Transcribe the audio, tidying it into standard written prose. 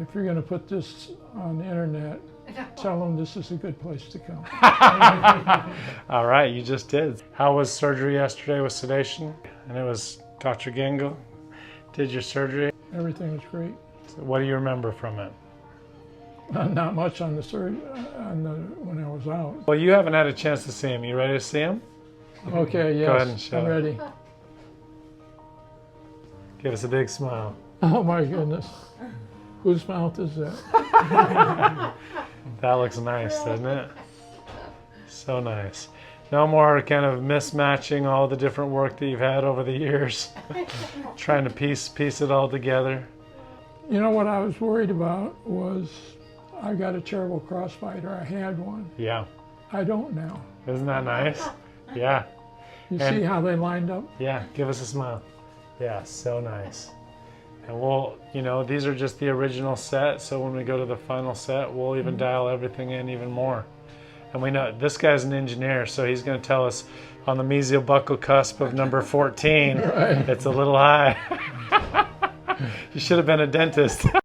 if you're going to put this on the internet, tell them this is a good place to come. All right, you just did. How was surgery yesterday with sedation? And it was Dr. Gingle did your surgery. Everything was great. So what do you remember from it? Not much on the surgery when I was out. Well, you haven't had a chance to see him. You ready to see him? Okay, yes, Go ahead and show I'm it. ready. Give us a big smile. Oh my goodness. Whose mouth is that? That looks nice, doesn't it? So nice. No more kind of mismatching all the different work that you've had over the years. Trying to piece it all together. You know what I was worried about was I got a terrible crossbite, or I had one. Yeah. I don't now. Isn't that nice? Yeah. You see how they lined up? Yeah, give us a smile. Yeah, so nice. And we'll, you know, these are just the original set, so when we go to the final set, we'll even dial everything in even more. And we know this guy's an engineer, so he's going to tell us on the mesial buccal cusp of number 14, right. It's a little high. You should have been a dentist.